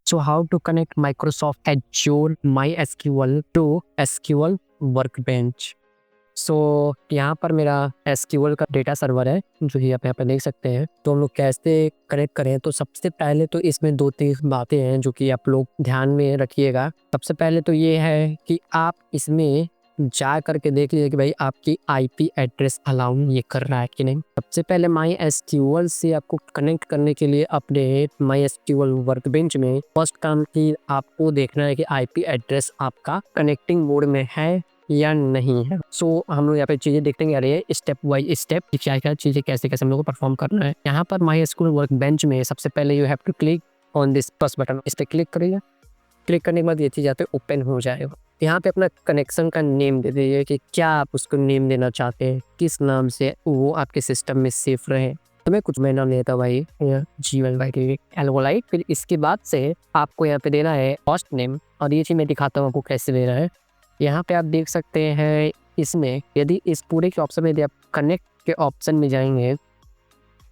So how to connect Microsoft Azure MySQL to SQL Workbench. सो यहाँ पर मेरा SQL का डेटा सर्वर है जो कि आप यहाँ पर देख सकते हैं। तो हम लोग कैसे कनेक्ट करें, तो सबसे पहले तो इसमें 2-3 बातें हैं जो कि आप लोग ध्यान में रखिएगा। सबसे पहले तो ये है कि आप इसमें जा करके देख लीजिए कि भाई आपकी IP एड्रेस अलाउ ये कर रहा है कि नहीं। सबसे पहले MySQL से आपको कनेक्ट करने के लिए अपने MySQL वर्कबेंच में फर्स्ट काम की आपको देखना है कि IP एड्रेस आपका कनेक्टिंग मोड में है या नहीं है। सो हम लोग यहाँ पे चीज़ें देखते हैं, रही है स्टेप बाई स्टेप कि क्या चीज़ें कैसे हम लोग को परफॉर्म करना है। यहाँ पर MySQL वर्कबेंच में सबसे पहले you have to click on this plus button, इस पर क्लिक करिए। क्लिक करने के बाद ये चीज़ यहाँ पे ओपन हो जाएगा। यहाँ पे अपना कनेक्शन का नेम दे दीजिए कि क्या आप उसको नेम देना चाहते हैं, किस नाम से वो आपके सिस्टम में सेफ रहे। तो मैं कुछ नाम लेता हूँ भाई GLY एल्गोलाइट। फिर इसके बाद से आपको यहाँ पे देना है होस्ट नेम, और ये चीज़ मैं दिखाता हूँ आपको कैसे देना है। यहाँ पे आप देख सकते हैं इसमें यदि इस पूरे के ऑप्शन में यदि आप कनेक्ट के ऑप्शन में जाएंगे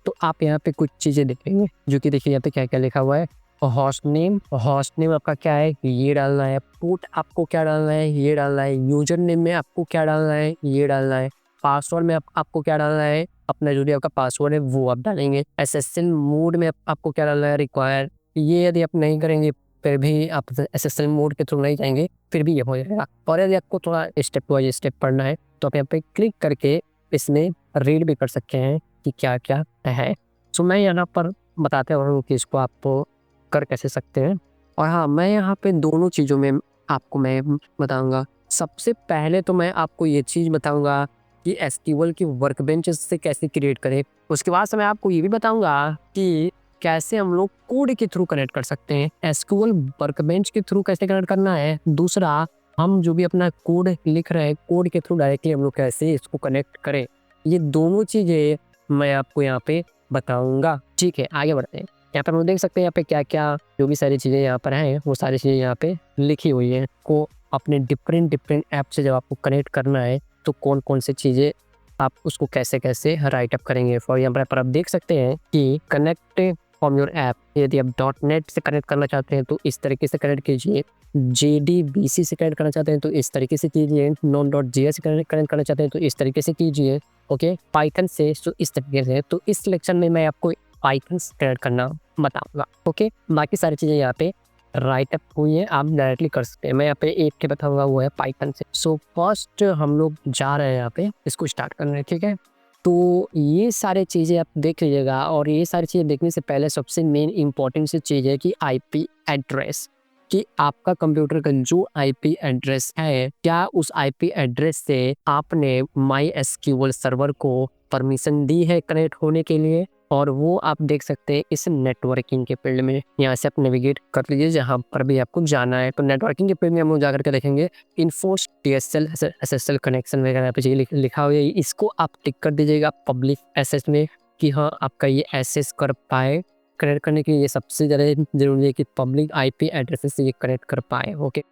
तो आप यहाँ पे कुछ चीज़ें देखेंगे जो कि देखिए यहाँ पे क्या क्या लिखा हुआ है। होस्ट नेम आपका क्या है ये डालना है, पोर्ट आपको क्या डालना है ये डालना है, यूजर नेम में आपको क्या डालना है ये डालना है, पासवर्ड में आपको क्या डालना है, अपना जो भी आपका पासवर्ड है वो आप डालेंगे। SSL मोड में आपको क्या डालना है रिक्वायर, ये यदि आप नहीं करेंगे फिर भी आप SSL मोड के थ्रू नहीं जाएंगे फिर भी ये हो जाएगा। और यदि आपको थोड़ा स्टेप बाई स्टेप पढ़ना है तो आप यहाँ पे क्लिक करके इसमें रीड भी कर सकते हैं कि क्या क्या है। सो मैं यहाँ पर बताते हूँ कि इसको आप कर कैसे सकते हैं। और हाँ, मैं यहाँ पे दोनों चीज़ों में आपको मैं बताऊँगा। सबसे पहले तो मैं आपको ये चीज़ बताऊँगा कि SQL की वर्कबेंच से कैसे क्रिएट करें। उसके बाद से मैं आपको ये भी बताऊँगा कि कैसे हम लोग कोड के थ्रू कनेक्ट कर सकते हैं। SQL वर्कबेंच के थ्रू कैसे कनेक्ट करना है, दूसरा हम जो भी अपना कोड लिख रहे हैं कोड के थ्रू डायरेक्टली हम लोग कैसे इसको कनेक्ट करें, ये दोनों चीज़ें मैं आपको यहाँ पे बताऊँगा। ठीक है, आगे बढ़ते हैं। यहाँ पर हम देख सकते हैं यहाँ पे क्या क्या जो भी सारी चीज़ें यहाँ पर हैं वो सारी चीज़ें यहाँ पे लिखी हुई हैं। को अपने डिफरेंट ऐप से जब आपको कनेक्ट करना है तो कौन कौन सी चीज़ें आप उसको कैसे कैसे राइट अप करेंगे। फॉर एग्जाम्पल पर आप देख सकते हैं कि कनेक्ट फ्रॉम योर ऐप, यदि आप .NET से कनेक्ट करना चाहते हैं तो इस तरीके से कनेक्ट कीजिए, JDBC से कनेक्ट करना चाहते हैं तो इस तरीके से कीजिए, node.js से कनेक्ट करना चाहते हैं तो इस तरीके से कीजिए, ओके। पाइथन से तो इस तरीके से। तो इस सिलेक्शन में मैं आपको पाइथन से कनेक्ट करना बताऊंगा, ओके। बाकी सारी चीज़ें यहाँ पे राइट अप हुई है, आप डायरेक्टली कर सकते हैं। मैं यहाँ पे एक के बताऊंगा वो है पाइथन से। सो फर्स्ट हम लोग जा रहे हैं यहाँ पे इसको स्टार्ट करने, ठीक है। तो ये सारी चीज़ें आप देख लीजिएगा, और ये सारी चीज़ें देखने से पहले सबसे मेन इंपॉर्टेंट सी चीज़ है कि IP एड्रेस, कि आपका कंप्यूटर का जो IP एड्रेस है क्या उस IP एड्रेस से आपने MySQL सर्वर को परमिशन दी है कनेक्ट होने के लिए। और वो आप देख सकते हैं इस नेटवर्किंग के फील्ड में, यहाँ से आप नेविगेट कर लीजिए जहाँ पर भी आपको जाना है। तो नेटवर्किंग के फील्ड में हम लोग जाकर के देखेंगे इन्फो DSL SSL कनेक्शन वगैरह पे चीज़ लिखा हुआ है, इसको आप टिक कर दीजिएगा पब्लिक एक्सेस में कि हाँ आपका ये एक्सेस कर पाए। कनेक्ट करने के लिए ये सबसे ज़्यादा जरूरी है कि पब्लिक IP एड्रेस से ये कनेक्ट कर पाए, ओके।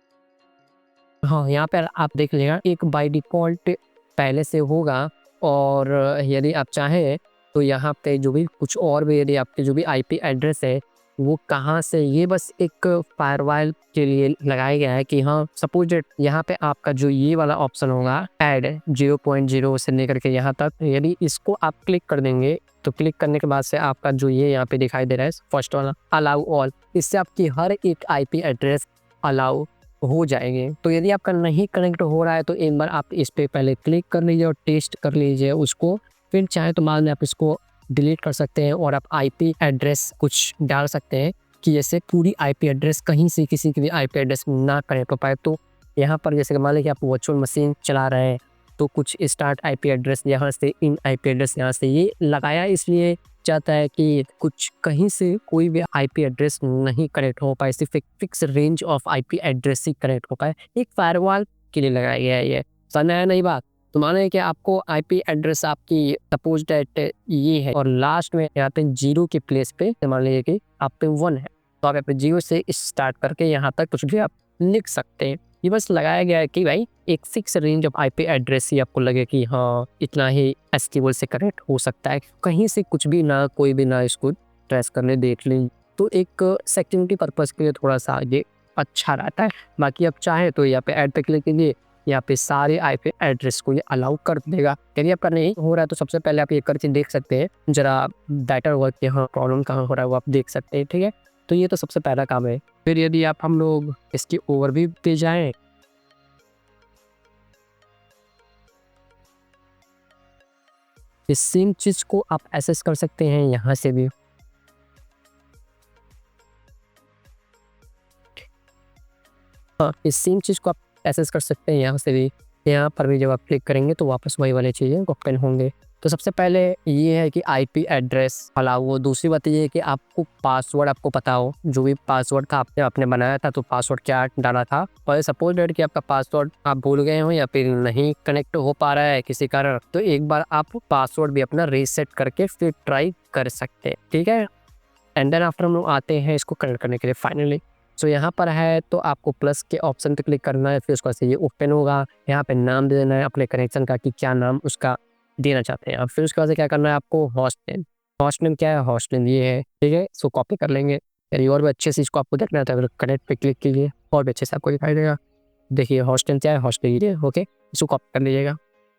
हाँ, यहाँ पर आप देख लीजिएगा एक बाय डिफ़ॉल्ट पहले से होगा, और यदि आप चाहें तो यहाँ पे जो भी कुछ और भी यदि आपके जो भी IP एड्रेस है वो कहाँ से, ये बस एक फायरवॉल के लिए लगाया गया है कि हाँ सपोज दैट यहाँ पे आपका जो ये वाला ऑप्शन होगा ऐड 0.0 से लेकर के यहाँ तक, यदि इसको आप क्लिक कर देंगे तो क्लिक करने के बाद से आपका जो ये यहाँ पे दिखाई दे रहा है फर्स्ट वाला अलाउ ऑल, इससे आपकी हर एक IP एड्रेस अलाउ हो जाएंगे। तो यदि आपका नहीं कनेक्ट हो रहा है तो एक बार आप इस पे पहले क्लिक कर लीजिए और टेस्ट कर लीजिए उसको, फिर चाहे तो बाद में आप इसको डिलीट कर सकते हैं और आप IP एड्रेस कुछ डाल सकते हैं कि जैसे पूरी IP एड्रेस कहीं से किसी की भी IP एड्रेस ना कनेक्ट हो पाए। तो यहाँ पर जैसे मान लें कि आप वर्चुअल मशीन चला रहे हैं तो कुछ स्टार्ट IP एड्रेस यहाँ से, इन IP एड्रेस यहाँ से, ये लगाया इसलिए चाहता है कि कुछ कहीं से कोई भी IP एड्रेस नहीं कनेक्ट हो पाए, सिर्फ एक fix range of IP address he connect हो पाए। एक फायरवॉल के लिए लगाया गया है ये, समझ आया नहीं बात। तो माने कि आपको IP एड्रेस आपकी सपोज दैट ये है और लास्ट में यहाँ पे 0 के प्लेस पे मान लीजिए कि आप पे 1 है, तो आप यहाँ पे 0 से स्टार्ट करके यहाँ तक कुछ भी आप लिख सकते हैं। ये बस लगाया गया है कि भाई एक fix range of IP address ही आपको लगे कि हाँ इतना ही SQL से कनेक्ट हो सकता है, कहीं से कुछ भी ना, कोई भी ना इसको ट्रेस करने देख लें तो एक सिक्योरिटी पर्पज़ के लिए थोड़ा सा ये अच्छा रहता है। बाकी आप चाहें तो यहाँ पे ऐड पे क्लिक कीजिए, यहाँ पे सारे आईपी एड्रेस को ये अलाउ कर देगा। यदि आपका नहीं हो रहा है तो सबसे पहले आप ये करके देख सकते हैं, ज़रा बेटर वर्क यहाँ प्रॉब्लम कहाँ हो रहा है वो आप देख सकते हैं, ठीक है। तो ये तो सबसे पहला काम है। फिर यदि आप हम लोग इसकी ओवरव्यू पे जाएँ, इस सेम चीज़ को आप एसेस कर सकते हैं यहाँ से भी। हाँ, इस सेम चीज़ को आप एसेस कर सकते हैं यहाँ से भी। यहाँ पर भी जब आप क्लिक करेंगे तो वापस वही वाली चीज़ें ओपन होंगे। तो सबसे पहले ये है कि आईपी एड्रेस अलाउ हो। दूसरी बात ये है कि आपको पासवर्ड आपको पता हो, जो भी पासवर्ड था आपने बनाया था तो पासवर्ड क्या डाला था। और सपोज डेट कि आपका पासवर्ड आप भूल गए हो या फिर नहीं कनेक्ट हो पा रहा है किसी कारण, तो एक बार आप पासवर्ड भी अपना रीसेट करके फिर ट्राई कर सकते हैं, ठीक है। एंड देन आफ्टर हम लोग आते हैं इसको कनेक्ट करने के लिए फाइनली। सो यहाँ पर है तो आपको प्लस के ऑप्शन पे क्लिक करना है, फिर उसके बाद से ये ओपन होगा। यहाँ पे नाम दे देना है अपने कनेक्शन का कि क्या नाम उसका देना चाहते हैं आप। फिर उसके बाद से क्या करना है आपको होस्ट नेम। होस्ट नेम क्या है? होस्ट नेम ये है, ठीक है। सो कॉपी कर लेंगे। यदि और भी अच्छे से इसको आपको देखना है तो कनेक्ट पे क्लिक कीजिए और भी अच्छे से आपको दिखाई देगा। देखिए होस्ट नेम क्या है, होस्ट लीजिए, ओके। इसको कॉपी कर लीजिएगा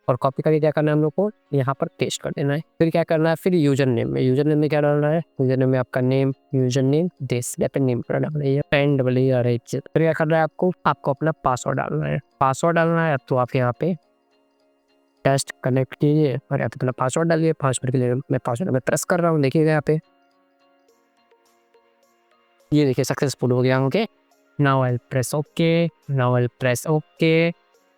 और कॉपी करके क्या करना है हम लोग को यहाँ पर पेस्ट कर देना है। फिर क्या करना है, फिर यूजर नेम में क्या डालना है, यूजर नेम में आपका name, user name this name डालना है NWRH। फिर क्या करना है आपको अपना पासवर्ड डालना है। तो आप यहाँ पे टेस्ट कनेक्ट कीजिए और यहाँ पे अपना पासवर्ड डालिए। पासवर्ड के लिए मैं पासवर्ड में प्रेस कर रहा हूँ, देखिएगा यहाँ पे ये देखिए सक्सेसफुल हो गया, okay. Now I press okay.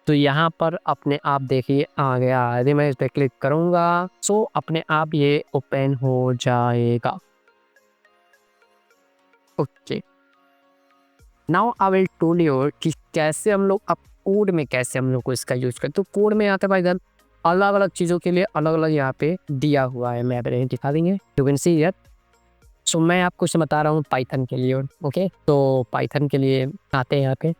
तो यहाँ पर अपने आप देखिए आ गया। यदि मैं इस पर क्लिक करूँगा सो अपने आप ये ओपन हो जाएगा, okay. Now I will told you कि कैसे हम लोग अब कोड में कैसे हम लोग को इसका यूज करते। तो कोड में आता है भाई इधर अलग अलग चीज़ों के लिए अलग अलग यहाँ पे दिया हुआ है। मैं आपको दिखा देंगे, यू कैन सी हियर। सो मैं आपको इसे बता रहा हूँ पाइथन के लिए, ओके। तो पाइथन के लिए आते हैं यहाँ पे,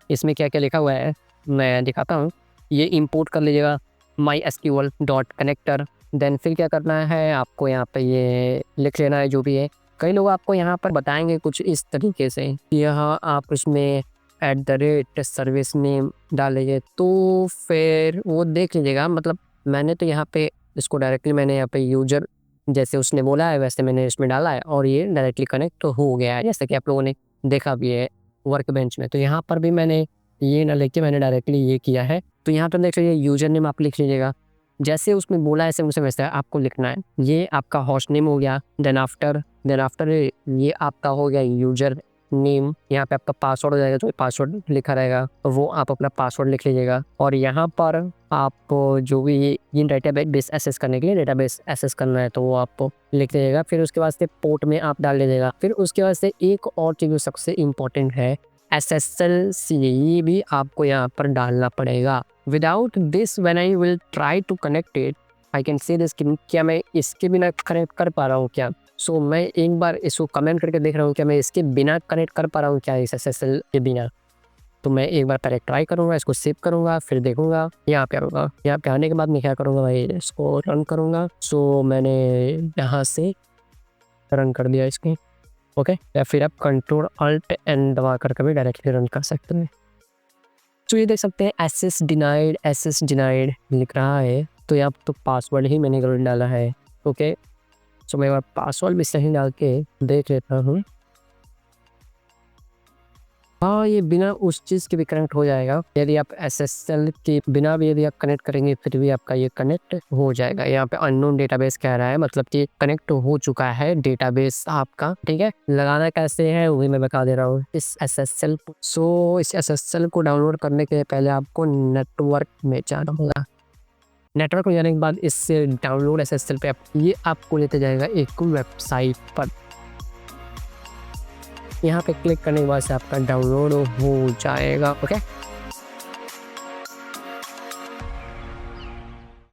इसमें क्या क्या लिखा हुआ है मैं दिखाता हूँ। ये इंपोर्ट कर लीजिएगा mysql.connector। देन फिर क्या करना है आपको यहाँ पे ये लिख लेना है जो भी है। कई लोग आपको यहाँ पर बताएंगे कुछ इस तरीके से, यहाँ आप इसमें @सर्विस नेम डाल लीजिए तो फिर वो देख लीजिएगा। मतलब मैंने तो यहाँ पे इसको डायरेक्टली मैंने यहाँ पे यूजर जैसे उसने बोला है वैसे मैंने इसमें डाला है और ये डायरेक्टली कनेक्ट हो गया है, जैसे कि आप लोगों ने देखा भी है वर्क बेंच में। तो यहाँ पर भी मैंने ये ना लिख के मैंने डायरेक्टली ये किया है। तो यहाँ पर देख लीजिए यूजर नेम आप लिख लीजिएगा, जैसे उसमें बोला है ऐसे वैसे आपको लिखना है। ये आपका होस्ट नेम हो गया। देन आफ्टर ये आपका हो गया यूजर नेम। यहाँ पे आपका पासवर्ड हो जाएगा, जो पासवर्ड लिखा रहेगा वो आप अपना पासवर्ड लिख लीजिएगा। और यहाँ पर आप जो भी ये डेटाबेस एक्सेस करने के लिए डेटाबेस एक्सेस करना है तो वो आप लिख लीजिएगा। फिर उसके बाद से पोर्ट में आप डाल लीजिएगा। फिर उसके बाद से एक और चीज़ जो सबसे इम्पोर्टेंट है SSL ये भी आपको यहाँ पर डालना पड़ेगा। Without this when I will try to connect it I can say this, क्या मैं इसके बिना कनेक्ट कर पा रहा हूँ क्या। सो मैं एक बार इसको कमेंट करके देख रहा हूँ क्या मैं इसके बिना कनेक्ट कर पा रहा हूँ क्या, इस SSL के बिना। तो मैं एक बार पहले ट्राई करूँगा, इसको सेव करूँगा, फिर देखूँगा। यहाँ पे आऊँगा, यहाँ पे आने के बाद मैं क्या करूँगा भाई इसको रन करूँगा। सो मैंने यहाँ से रन कर दिया इसकी, ओके। या फिर आप Ctrl+Alt+N दबा कर भी डायरेक्टली रन कर सकते हैं। तो ये देख सकते हैं एक्सेस डिनाइड लिख रहा है। तो यहाँ तो पासवर्ड ही मैंने गलत डाला है, ओके। सो मैं पासवर्ड भी सही डाल के देख लेता हूँ। हाँ, ये बिना उस चीज़ के भी कनेक्ट हो जाएगा। यदि आप SSL के बिना भी यदि आप कनेक्ट करेंगे फिर भी आपका ये कनेक्ट हो जाएगा। यहाँ पे अननोन डेटाबेस कह रहा है, मतलब कि कनेक्ट हो चुका है डेटाबेस आपका, ठीक है। लगाना कैसे है वही मैं बता दे रहा हूँ इस SSL। सो इस SSL को डाउनलोड करने के पहले आपको नेटवर्क में जाना होगा। नेटवर्क में जाने के बाद इस डाउनलोड SSL पे ये आपको लेते जाएगा एक वेबसाइट पर। यहाँ पे क्लिक करने के बाद से आपका डाउनलोड हो जाएगा, ओके।